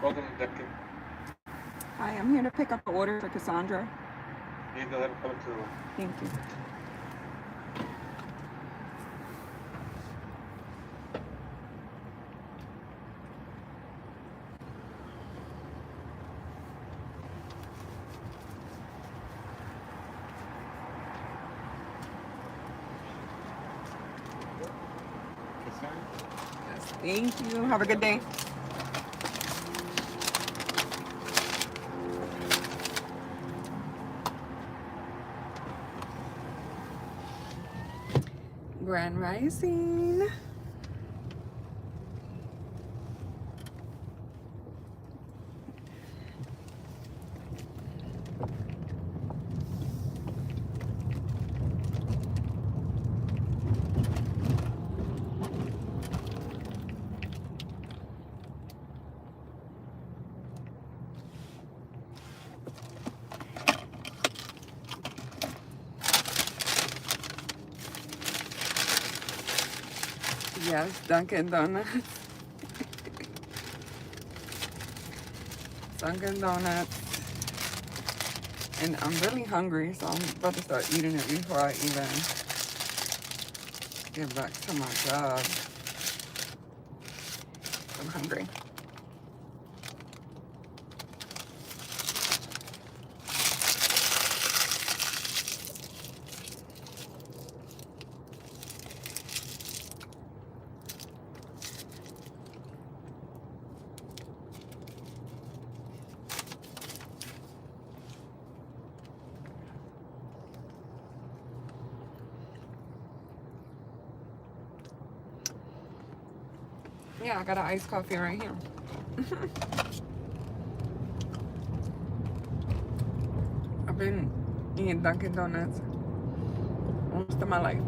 Welcome to Dunkin'. Hi, I'm here to pick up the order for Cassandra. You go ahead and put it to the room. Thank you. Yes, thank you. Have a good day. Grand Rising. Yes, Dunkin' Donuts. Dunkin' Donuts. And I'm really hungry, so I'm about to start eating it before I even get back to my job. I'm hungry. Yeah, I got an iced coffee right here. I've been eating Dunkin' Donuts most of my life.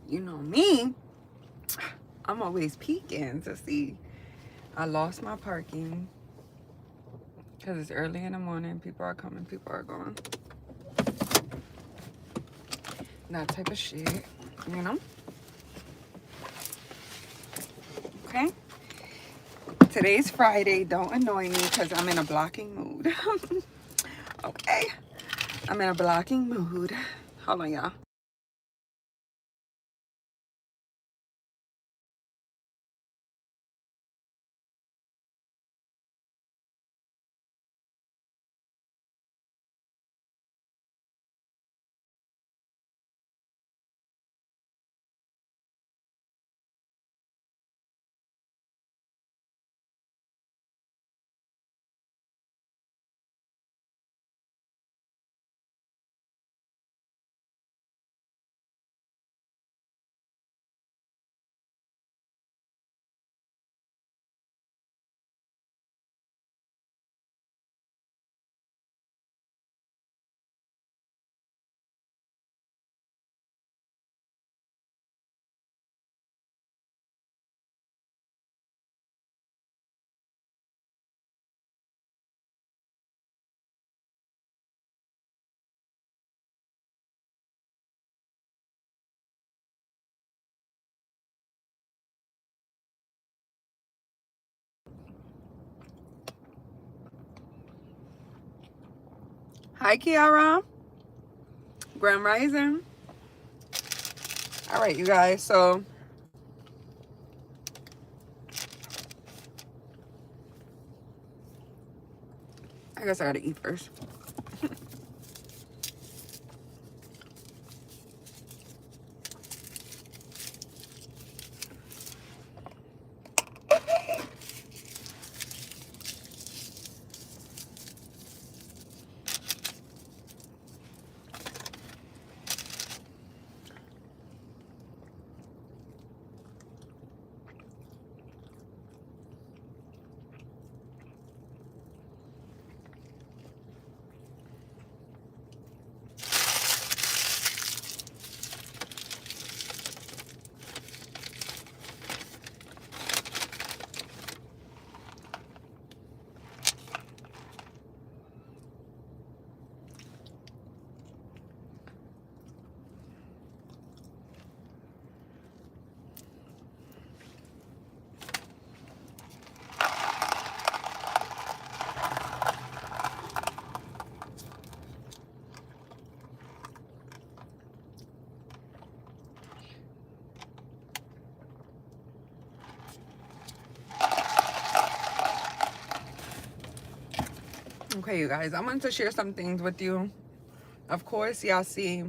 You know me, I'm always peeking to see. I lost my parking because it's early in the morning. People are coming, people are going. That type of shit, you know? Okay? Today's Friday. Don't annoy me because I'm in a blocking mood. Okay. I'm in a blocking mood. Hold on, y'all. Hi, Kiara. Grand Rising. All right, you guys. So I guess I gotta eat first. Okay, you guys. I wanted to share some things with you. Of course, y'all see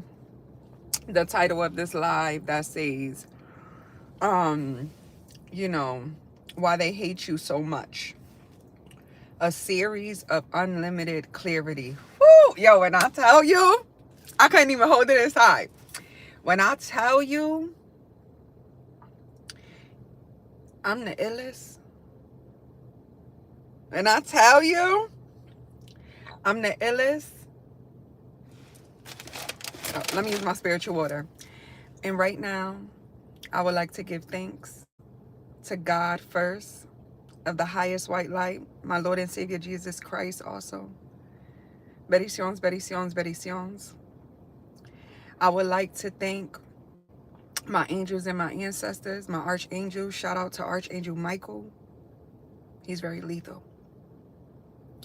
the title of this live that says, you know, why they hate you so much. A series of unlimited clarity. Woo! Yo, when I tell you, I couldn't even hold it inside. When I tell you, I'm the illest. When I tell you, I'm the illest. Oh, let me use my spiritual water. And right now, I would like to give thanks to God first, of the highest white light, my Lord and Savior Jesus Christ also. Bendiciones, bendiciones, bendiciones. I would like to thank my angels and my ancestors, my archangel. Shout out to Archangel Michael. He's very lethal.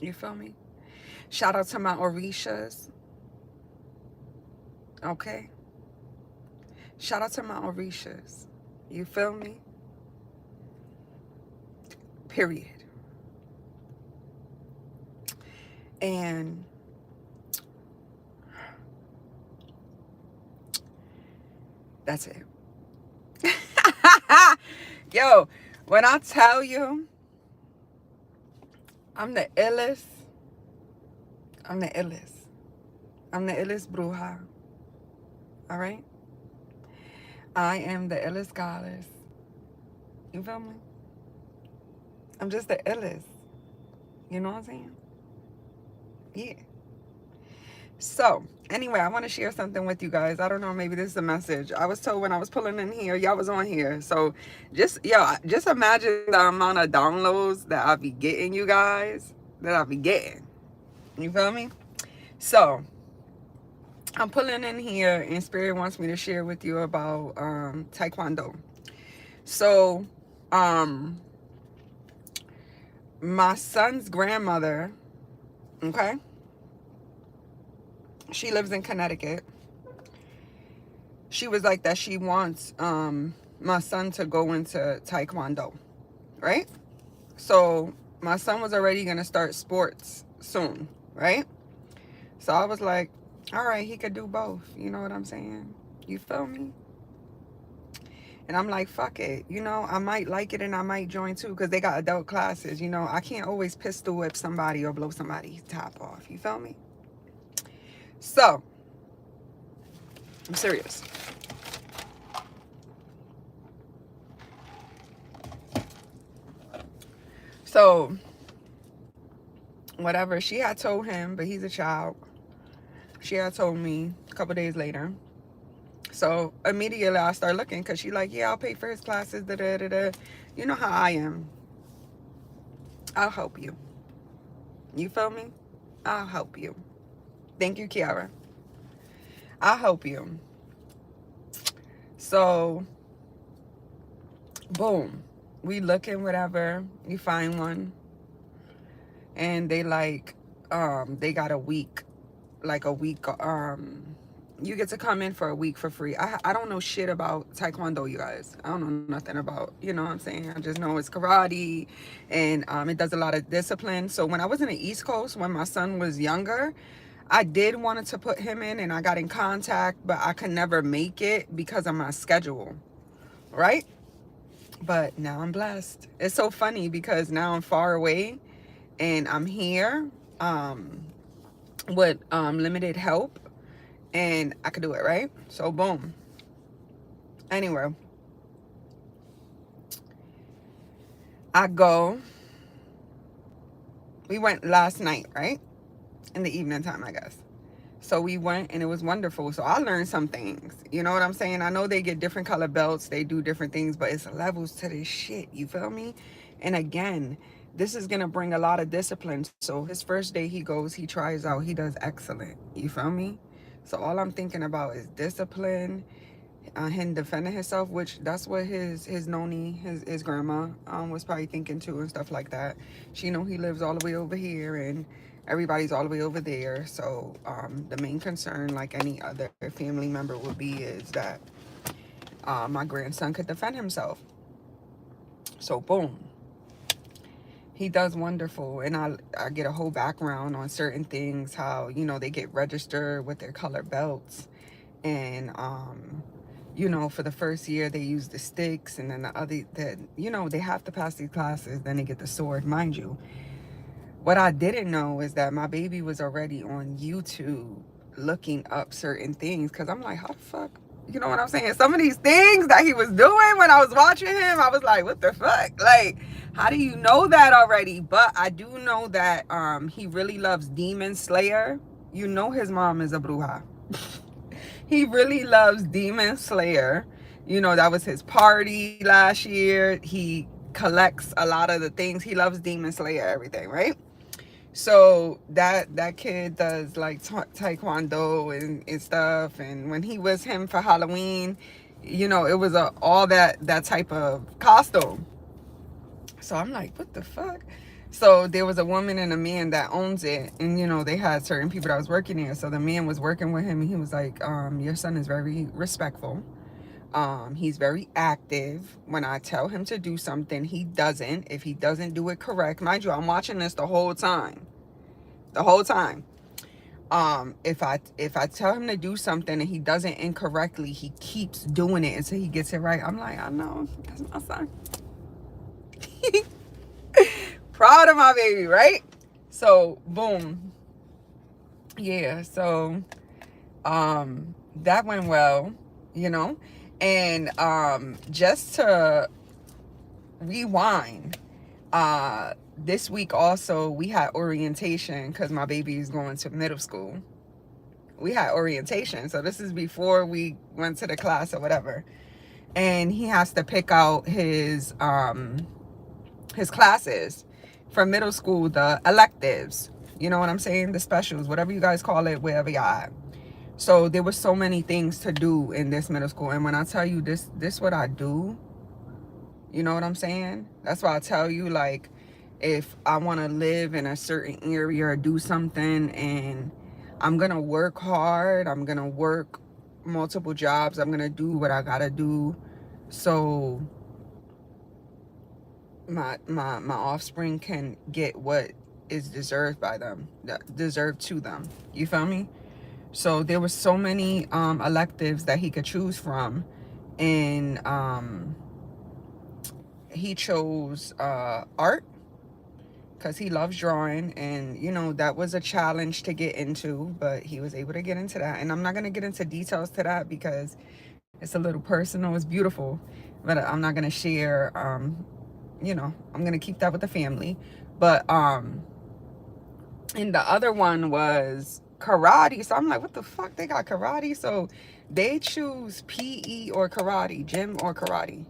You feel me? Shout out to my Orishas. Okay? Shout out to my Orishas. You feel me? Period. And that's it. Yo, when I tell you I'm the illest, I'm the illest. I'm the illest bruja. All right? I am the illest goddess. You feel me? I'm just the illest. You know what I'm saying? Yeah. So, anyway, I want to share something with you guys. I don't know, maybe this is a message. I was told when I was pulling in here, y'all was on here. So, just imagine the amount of downloads that I'll be getting, you guys. That I'll be getting. You feel me? So, I'm pulling in here and Spirit wants me to share with you about Taekwondo. So, my son's grandmother, okay, she lives in Connecticut. She was like that she wants my son to go into Taekwondo, right? So my son was already gonna start sports soon, right? So I was like, all right, he could do both. You know what I'm saying? You feel me? And I'm like, fuck it. You know, I might like it and I might join too because they got adult classes. You know, I can't always pistol whip somebody or blow somebody's top off. You feel me? So, I'm serious. So, whatever. She had told him, but he's a child. She had told me a couple days later. So, immediately I start looking because she like, yeah, I'll pay for his classes. Da, da, da, da. You know how I am. I'll help you. You feel me? I'll help you. Thank you, Kiara. I'll help you. So, boom. We looking, whatever. You find one. And they like, they got a week. Like a week, you get to come in for a week for free. I don't know shit about Taekwondo, you guys. I don't know nothing about, you know what I'm saying? I just know it's karate and it does a lot of discipline. So when I was in the East Coast, when my son was younger, I did wanted to put him in and I got in contact, but I could never make it because of my schedule, right? But now I'm blessed. It's so funny because now I'm far away and I'm here with limited help and I could do it, right? So boom. Anyway, I go. We went last night, right? In the evening time, I guess. So we went and it was wonderful. So I learned some things. You know what I'm saying? I know they get different color belts. They do different things, but it's levels to this shit. You feel me? And again, this is going to bring a lot of discipline. So his first day he goes, he tries out, he does excellent. You feel me? So all I'm thinking about is discipline, him defending himself, which that's what his noni, his grandma, was probably thinking too and stuff like that. She know he lives all the way over here and everybody's all the way over there. So the main concern, like any other family member would be, is that my grandson could defend himself. So boom. He does wonderful, and I get a whole background on certain things, how, you know, they get registered with their color belts, and you know, for the first year they use the sticks, and then you know, they have to pass these classes, then they get the sword. Mind you, what I didn't know is that my baby was already on YouTube looking up certain things, because I'm like, how the fuck, you know what I'm saying? Some of these things that he was doing when I was watching him, I was like, what the fuck? Like, how do you know that already? But I do know that he really loves Demon Slayer. You know his mom is a bruja. He really loves Demon Slayer. You know, that was his party last year. He collects a lot of the things. He loves Demon Slayer, everything, right? So that kid does like taekwondo and stuff. And when he was him for Halloween, you know, it was all that type of costume. So I'm like, what the fuck? So there was a woman and a man that owns it, and you know, they had certain people that was working there. So the man was working with him and he was like, your son is very respectful. He's very active. When I tell him to do something, he doesn't. If he doesn't do it correct, mind you, I'm watching this the whole time. The whole time. If I tell him to do something and he does it incorrectly, he keeps doing it until he gets it right. I'm like, I know, that's my son. Proud of my baby, right? So boom. Yeah, so that went well, you know. And just to rewind, this week also we had orientation because my baby is going to middle school. We had orientation, so this is before we went to the class or whatever, and he has to pick out his classes for middle school, the electives, you know what I'm saying, the specials, whatever you guys call it, wherever y'all at. So there were so many things to do in this middle school, and when I tell you this what I do, you know what I'm saying? That's why I tell you, like, if I want to live in a certain area or do something, and I'm going to work hard, I'm going to work multiple jobs, I'm going to do what I got to do so my offspring can get what is deserved by them, deserved to them. You feel me? So there were so many electives that he could choose from, and he chose art because he loves drawing, and you know that was a challenge to get into, but he was able to get into that. And I'm not going to get into details to that because it's a little personal. It's beautiful, but I'm not going to share. You know, I'm going to keep that with the family. But and the other one was karate. So I'm like, what the fuck, they got karate? So they choose PE or karate, gym or karate,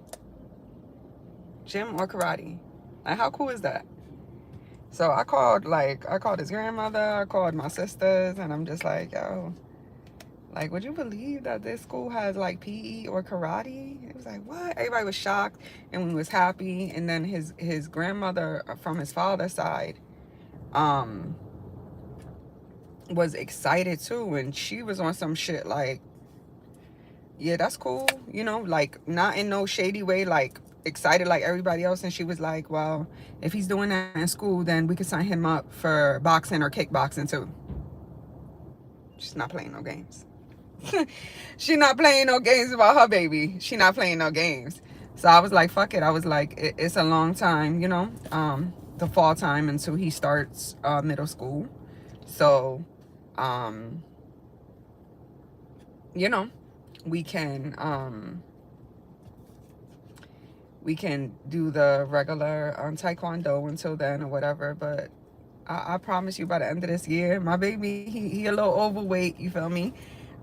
like how cool is that? So I called his grandmother, I called my sisters, and I'm just like, yo, like, would you believe that this school has like PE or karate? It was like, what? Everybody was shocked, and we was happy. And then his grandmother from his father's side was excited too, and she was on some shit like, yeah, that's cool, you know, like not in no shady way, like excited like everybody else. And she was like, well, if he's doing that in school, then we could sign him up for boxing or kickboxing too. She's not playing no games. She not playing no games about her baby. She not playing no games. So I was like, fuck it. I was like, it's a long time, you know, the fall time until he starts middle school. So you know, we can do the regular taekwondo until then or whatever. But I promise you, by the end of this year, my baby, he a little overweight, you feel me?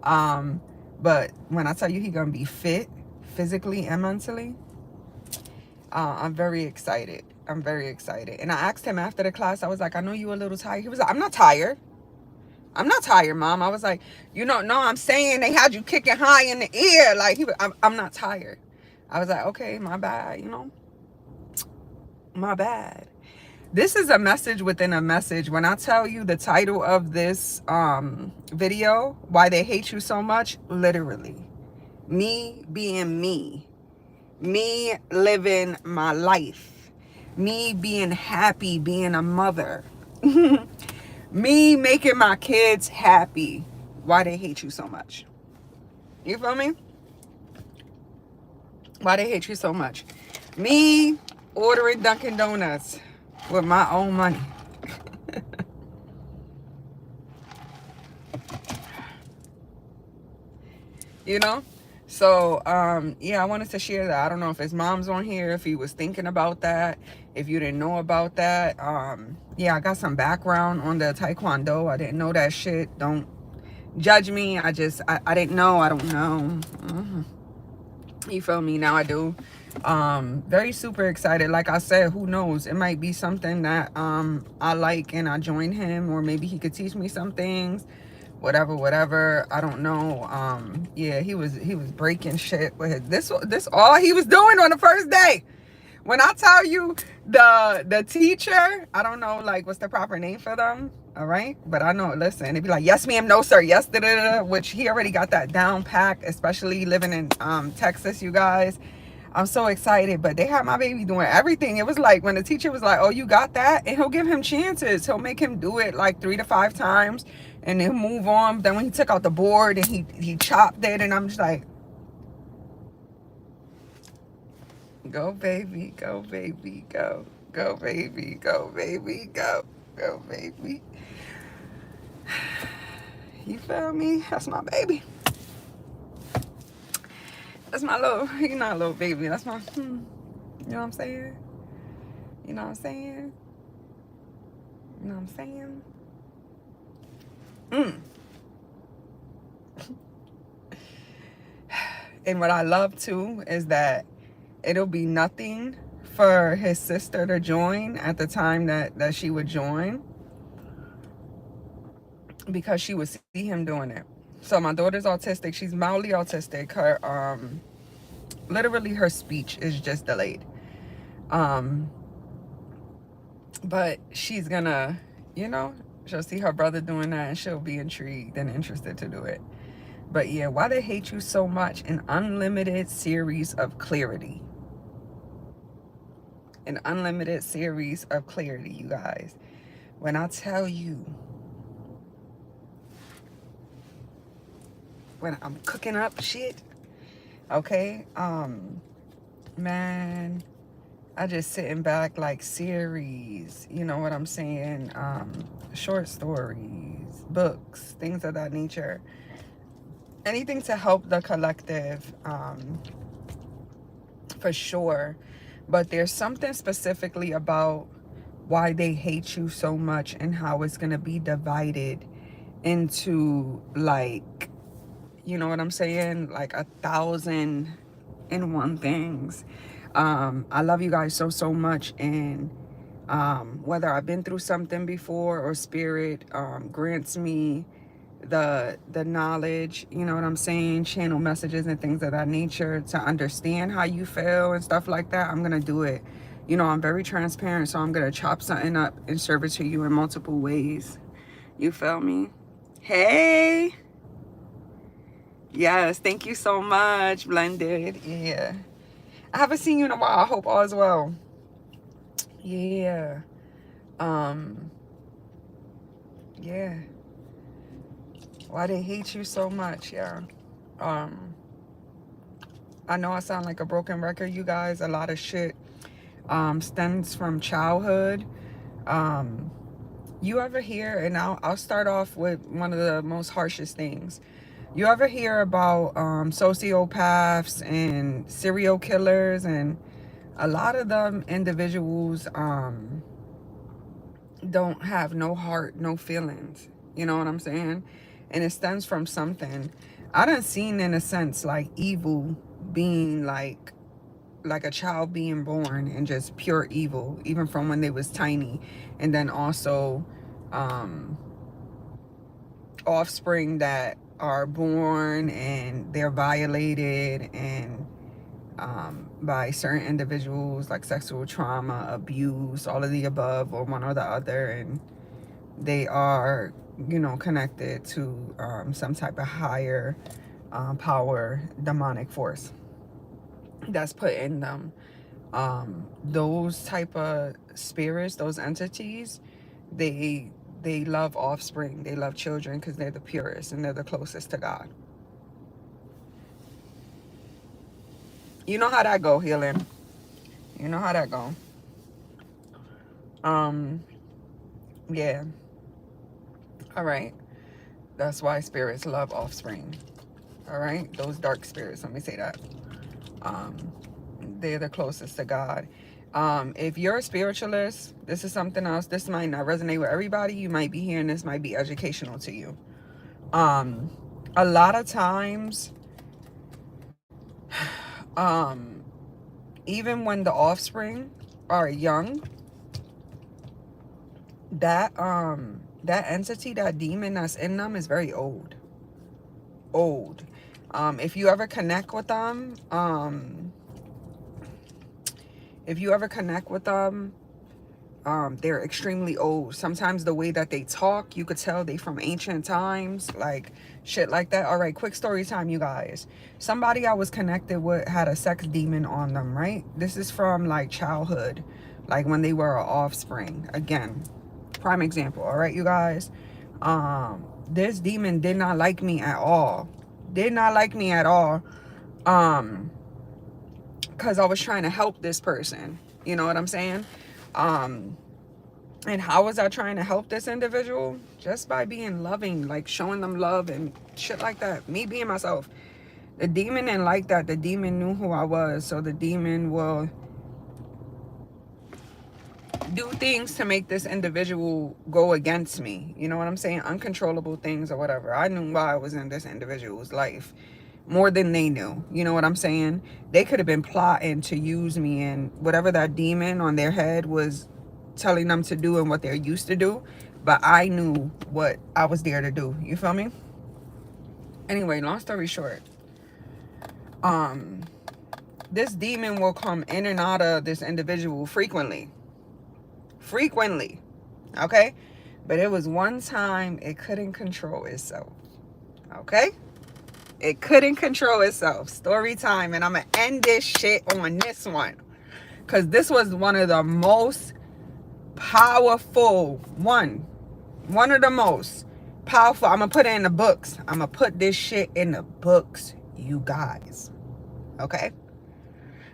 But when I tell you he gonna be fit physically and mentally, I'm very excited. I'm very excited. And I asked him after the class, I was like, I know you a little tired. He was like, I'm not tired. I'm not tired, Mom. I was like, you don't know, I'm saying they had you kicking high in the air. Like, I'm not tired. I was like, okay, my bad, you know, my bad. This is a message within a message. When I tell you the title of this video, Why They Hate You So Much, literally, me being me living my life, me being happy, being a mother, me making my kids happy. Why they hate you so much? You feel me? Why they hate you so much? Me ordering Dunkin' Donuts with my own money. You know? So, yeah, I wanted to share that. I don't know if his mom's on here, if he was thinking about that, if you didn't know about that. Yeah, I got some background on the Taekwondo. I didn't know that shit. Don't judge me. I didn't know. I don't know. You feel me? Now I do. Very super excited. Like I said, who knows? It might be something that I like and I join him, or maybe he could teach me some things. Whatever. I don't know. Yeah, he was breaking shit with this all he was doing on the first day. When I tell you the teacher, I don't know like what's the proper name for them. All right, but I know, listen, it'd be like, yes ma'am, no sir, yes da, da, da, which he already got that down pack, especially living in Texas, you guys. I'm so excited. But they had my baby doing everything. It was like when the teacher was like, oh, you got that, and he'll give him chances. He'll make him do it like 3 to 5 times and then move on. Then when he took out the board and he chopped it, and I'm just like, go baby, go baby, go baby, go baby, go baby. You feel me? That's my baby. That's my little, you're not a little baby. That's my, you know what I'm saying? You know what I'm saying? You know what I'm saying? And what I love too is that it'll be nothing for his sister to join at the time that she would join, because she would see him doing it. So my daughter's autistic. She's mildly autistic. Her literally her speech is just delayed. But she's gonna, you know, she'll see her brother doing that and she'll be intrigued and interested to do it. But yeah, why they hate you so much? An unlimited series of clarity. An unlimited series of clarity, you guys. When I tell you, when I'm cooking up shit, okay, man, I just sitting back like series, you know what I'm saying? Short stories, books, things of that nature. Anything to help the collective, for sure. But there's something specifically about why they hate you so much and how it's gonna be divided into, like, you know what I'm saying, like 1,001 things. I love you guys so much, and whether I've been through something before or spirit grants me the knowledge, you know what I'm saying, channel messages and things of that nature to understand how you feel and stuff like that, I'm gonna do it. You know, I'm very transparent, so I'm gonna chop something up and serve it to you in multiple ways. You feel me? Hey, yes, thank you so much, Blended. Yeah, I haven't seen you in a while. I hope all is well. Yeah. um yeah, why they hate you so much? Yeah. um I know I sound like a broken record, you guys. A lot of shit stems from childhood. Um, you ever hear, and I'll start off with one of the most harshest things. You ever hear about sociopaths and serial killers, and a lot of them individuals don't have no heart, no feelings. You know what I'm saying? And it stems from something. I done seen, in a sense, like evil being like a child being born and just pure evil, even from when they was tiny. And then also um offspring that are born and they're violated and by certain individuals, like sexual trauma, abuse, all of the above, or one or the other, and they are, you know, connected to some type of higher power, demonic force that's put in them. Those type of spirits, those entities, they they love offspring, they love children, because they're the purest and they're the closest to God. You know how that go, healing. You know how that go. um yeah. All right, that's why spirits love offspring. All right, those dark spirits, let me say that. um they're the closest to God. If you're a spiritualist, this is something else. This might not resonate with everybody. You might be hearing this, might be educational to you. um a lot of times, um even when the offspring are young, that entity, that demon that's in them, is very old. If you ever connect with them, if you ever connect with them, they're extremely old. Sometimes the way that they talk, you could tell they from ancient times, like shit like that. All right, quick story time, you guys. Somebody I was connected with had a sex demon on them, right? This is from like childhood, like when they were an offspring. Again, prime example. All right, you guys. This demon did not like me at all. Did not like me at all. Um, because I was trying to help this person. You know what I'm saying? Um, And how was I trying to help this individual? Just by being loving, like showing them love and shit like that. Me being myself. The demon didn't like that. The demon knew who I was. So the demon will do things to make this individual go against me. You know what I'm saying? Uncontrollable things or whatever. I knew why I was in this individual's life more than they knew. You know what I'm saying? They could have been plotting to use me, and whatever that demon on their head was telling them to do and what they're used to do. But I knew what I was there to do. You feel me? Anyway, long story short, this demon will come in and out of this individual frequently. frequently, okay? But it was one time it couldn't control itself, okay? It couldn't control itself. Story time. And I'm going to end this shit on this one. Because this was one of the most powerful, one of the most powerful. I'm going to put it in the books. I'm going to put this shit in the books, you guys. Okay?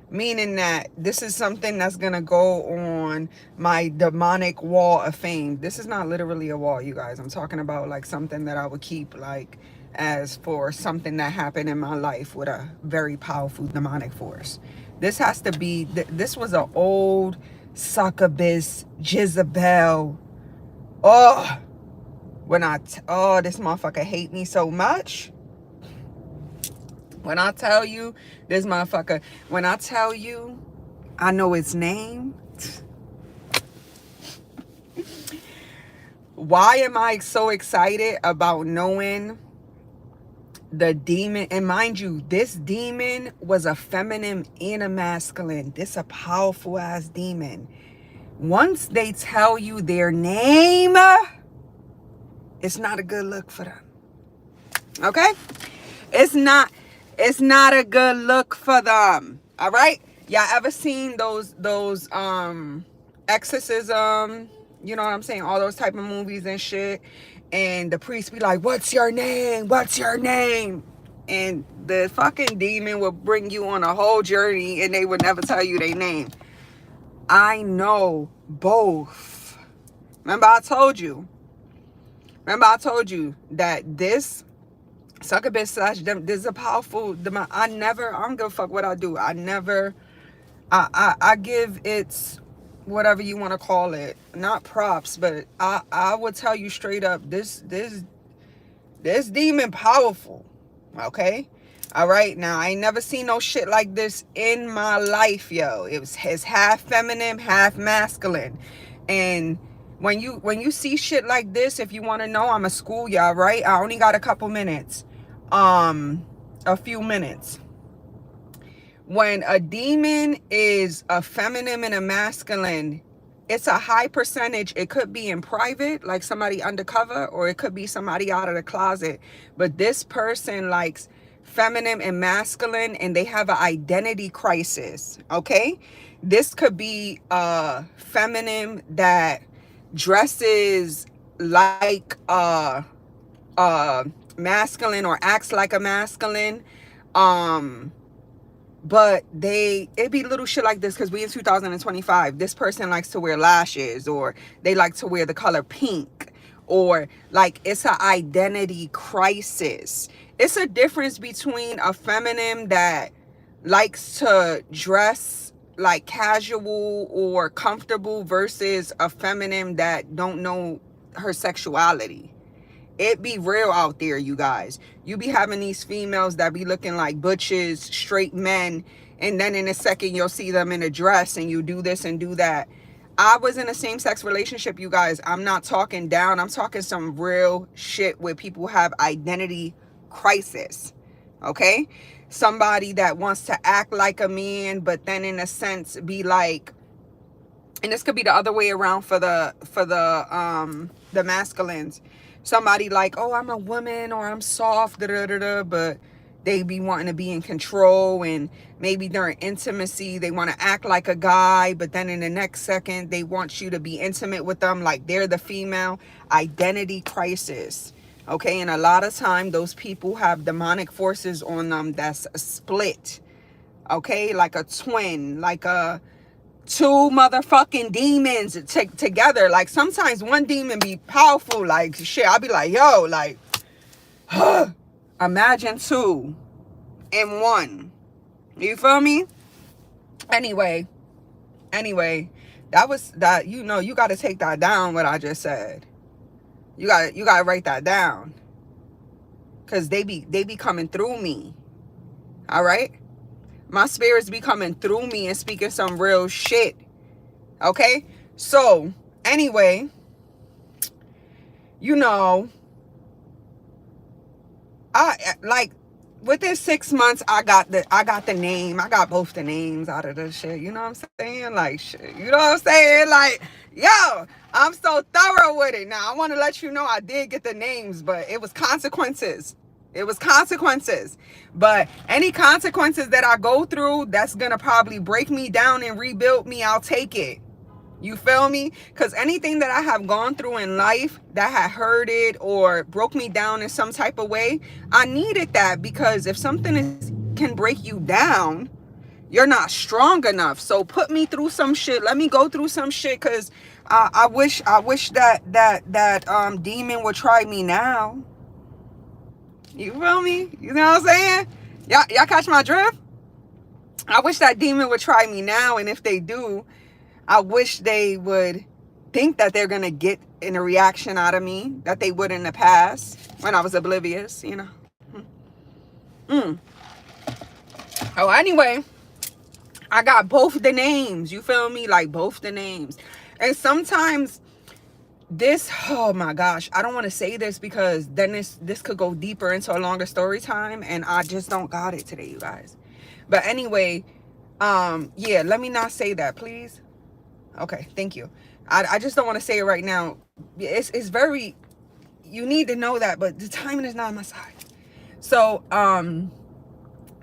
Meaning that this is something that's going to go on my demonic wall of fame. This is not literally a wall, you guys. I'm talking about like something that I would keep like as for something that happened in my life with a very powerful demonic force. This has to be, this was an old succubus, Jezebel. Oh, this motherfucker hate me so much. When I tell you, this motherfucker, when I tell you, I know its name. Why am I so excited about knowing the demon? And mind you, this demon was a feminine and a masculine. This a powerful ass demon. Once they tell you their name, it's not a good look for them. Okay? It's not a good look for them. All right? Y'all ever seen those exorcism, you know what I'm saying, all those type of movies and shit, and the priest be like, what's your name? What's your name? And the fucking demon will bring you on a whole journey and they would never tell you their name. I know both. Remember I told you that this succubus slash this is a powerful demon. I don't give a fuck what I do. I give its whatever you want to call it, not props, but I would tell you straight up, this demon powerful. Okay? All right, now I ain't never seen no shit like this in my life, yo. It's half feminine, half masculine. And when you see shit like this, if you want to know, I'm a school y'all, right? I only got a couple minutes. A few minutes. When a demon is a feminine and a masculine, it's a high percentage. It could be in private, like somebody undercover, or it could be somebody out of the closet. But this person likes feminine and masculine, and they have an identity crisis. Okay? This could be a feminine that dresses like masculine or acts like a masculine, but it be little shit like this, because we in 2025. This person likes to wear lashes, or they like to wear the color pink, or like it's an identity crisis. It's a difference between a feminine that likes to dress like casual or comfortable versus a feminine that don't know her sexuality. It be real out there, you guys. You be having these females that be looking like butches, straight men, and then in a second you'll see them in a dress and you do this and do that. I was in a same-sex relationship, you guys. I'm not talking down. I'm talking some real shit where people have identity crisis. Okay? Somebody that wants to act like a man, but then in a sense be like, and this could be the other way around for the masculines. Somebody like, oh, I'm a woman, or I'm soft, but they be wanting to be in control, and maybe during intimacy they want to act like a guy, but then in the next second they want you to be intimate with them like they're the female. Identity crisis. Okay, and a lot of time those people have demonic forces on them that's a split. Okay, like a twin, like a two motherfucking demons together. Like sometimes one demon be powerful, like shit. I'll be like, yo, like imagine two in one. You feel me? Anyway, that was that. You know, you got to take that down, what I just said. You got to write that down, because they be coming through me. All right, my spirits be coming through me and speaking some real shit. Okay, so anyway, you know, I like within 6 months, I got the name. I got both the names out of the shit. You know what I'm saying? Like, shit. You know what I'm saying? Like, yo, I'm so thorough with it. Now, I want to let you know I did get the names, but it was consequences. It was consequences. But any consequences that I go through, that's going to probably break me down and rebuild me, I'll take it. You feel me? Because anything that I have gone through in life that had hurted or broke me down in some type of way, I needed that, because if something can break you down, you're not strong enough. So put me through some shit. Let me go through some shit, because I wish that demon would try me now. You feel me? You know what I'm saying? Y'all catch my drift? I wish that demon would try me now, and if they do, I wish they would think that they're going to get in a reaction out of me that they would in the past when I was oblivious, you know. Oh, anyway, I got both the names. You feel me? Like, both the names. And sometimes this, oh my gosh, I don't want to say this because then this could go deeper into a longer story time, and I just don't got it today, you guys. But anyway, yeah, let me not say that, please. Okay, thank you. I just don't want to say it right now. It's very, you need to know that, but the timing is not on my side. So,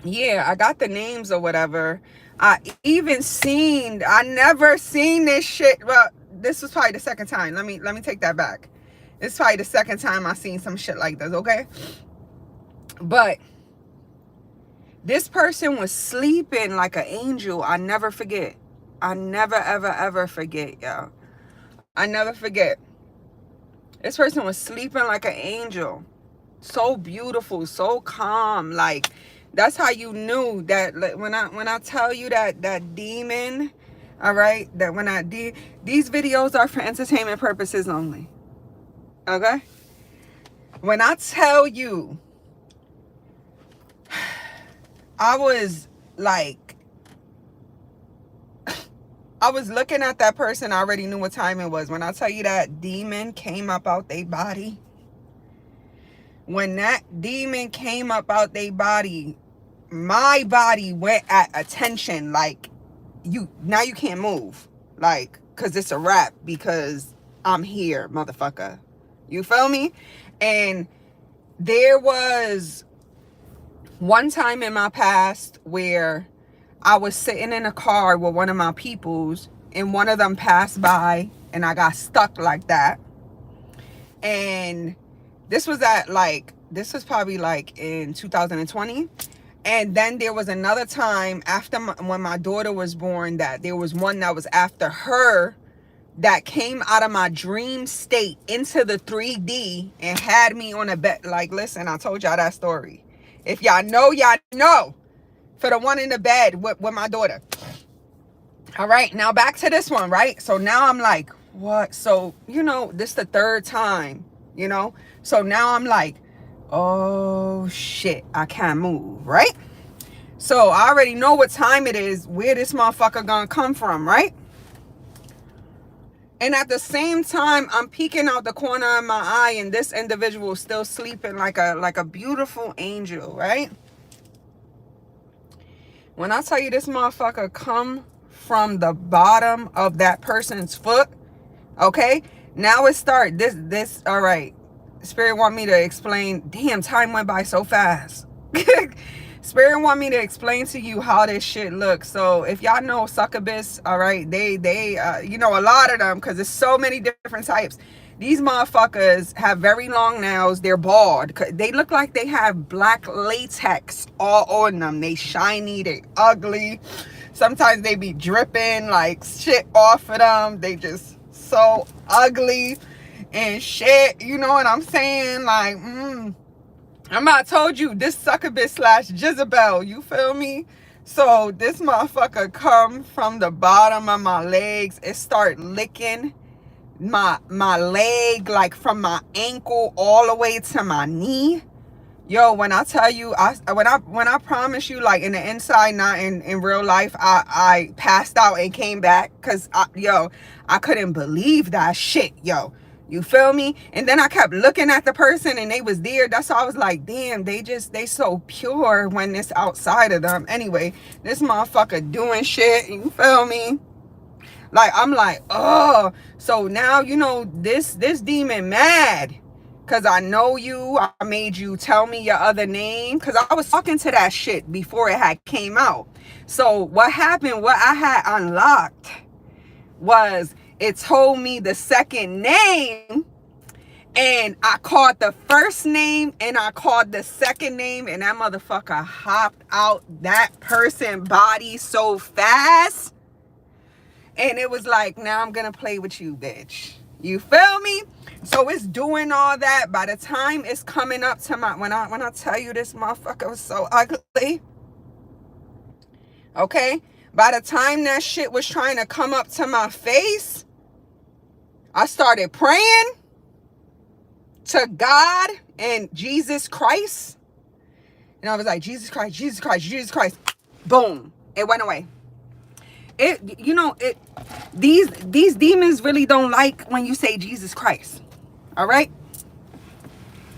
yeah, I got the names or whatever. I never seen this shit. Well, this was probably the second time. Let me take that back. This is probably the second time I seen some shit like this, okay? But this person was sleeping like an angel. I never forget. I never, ever, ever forget, y'all. I never forget. This person was sleeping like an angel. So beautiful, so calm. Like, that's how you knew that, like, when I tell you that demon, all right, that these videos are for entertainment purposes only. Okay? When I tell you, I was like, I was looking at that person. I already knew what time it was. When I tell you that demon came up out their body. When that demon came up out their body, my body went at attention. Like, now you can't move. Like, because it's a wrap. Because I'm here, motherfucker. You feel me? And there was one time in my past where I was sitting in a car with one of my peoples, and one of them passed by, and I got stuck like that. And this was probably like in 2020. And then there was another time after when my daughter was born, that there was one that was after her that came out of my dream state into the 3D and had me on a bed. Like, listen, I told y'all that story. If y'all know, y'all know. For the one in the bed with my daughter. All right, now back to this one, right? So now I'm like, what? So, you know, this the third time, you know? So now I'm like, oh shit, I can't move, right? So I already know what time it is, where this motherfucker gonna come from, right? And at the same time, I'm peeking out the corner of my eye, and this individual is still sleeping like a beautiful angel, right? When I tell you this motherfucker come from the bottom of that person's foot, okay? Now it start, this, all right. Spirit want me to explain, damn, time went by so fast. Spirit want me to explain to you how this shit looks. So if y'all know succubus, all right, they you know, a lot of them, because there's so many different types. These motherfuckers have very long nails. They're bald. They look like they have black latex all on them. They shiny. They ugly. Sometimes they be dripping like shit off of them. They just so ugly and shit. You know what I'm saying? Like, I'm not told you this succubus / Jezebel. You feel me? So this motherfucker come from the bottom of my legs. It start licking my leg, like from my ankle all the way to my knee. Yo, when I tell you, when I promise you, like in the inside, not in real life, I passed out and came back, because I couldn't believe that shit. Yo, You feel me? And then I kept looking at the person and they was there. That's why I was like, damn, they so pure when it's outside of them. Anyway, this motherfucker doing shit. You feel me? Like, I'm like, oh. So now, you know, this demon mad. Because I know you. I made you tell me your other name. Because I was talking to that shit before it had came out. So what happened, what I had unlocked was it told me the second name, and I called the first name and I called the second name, and that motherfucker hopped out that person body so fast. And it was like, now I'm gonna play with you, bitch. You feel me? So it's doing all that. By the time it's coming up to my, when I tell you this motherfucker was so ugly, okay? By the time that shit was trying to come up to my face, I started praying to God and Jesus Christ. And I was like, Jesus Christ, Jesus Christ, Jesus Christ. Boom. It went away. It, you know, it, these demons really don't like when you say Jesus Christ. All right?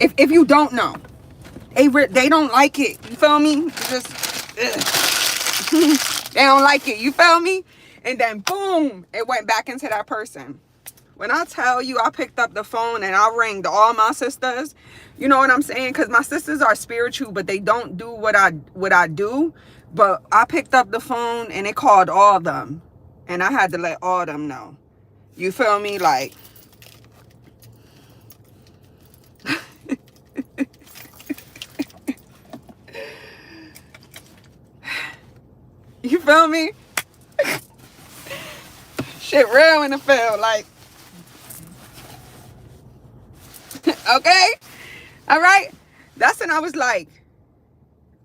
If you don't know, they don't like it. You feel me? Just, they don't like it. You feel me? And then boom, it went back into that person. When I tell you, I picked up the phone and I rang all my sisters. You know what I'm saying? Because my sisters are spiritual, but they don't do what I do. But I picked up the phone and it called all of them. And I had to let all of them know. You feel me? Like, you feel me? Shit real in the field. Like, okay? All right? That's when I was like,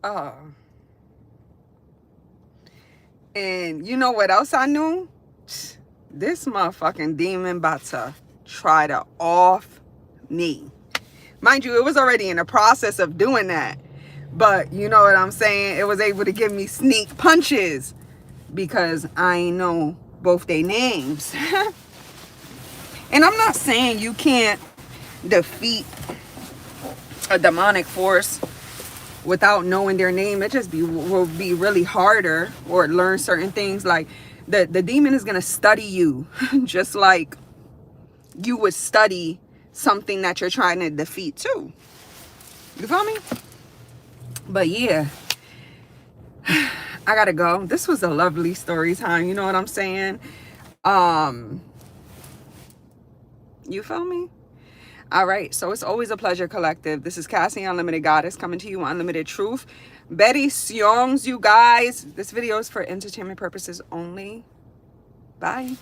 oh. And you know what else I knew? This motherfucking demon about to try to off me. Mind you, it was already in the process of doing that. But you know what I'm saying? It was able to give me sneak punches because I ain't know both their names. And I'm not saying you can't defeat a demonic force without knowing their name. It just will be really harder, or learn certain things. Like the demon is gonna study you just like you would study something that you're trying to defeat too. You feel me? But yeah, I gotta go. This was a lovely story time. You know what I'm saying? You feel me? All right, so it's always a pleasure, collective. This is Cassie, Unlimited Goddess, coming to you Unlimited Truth. Betty Seongs, you guys. This video is for entertainment purposes only. Bye.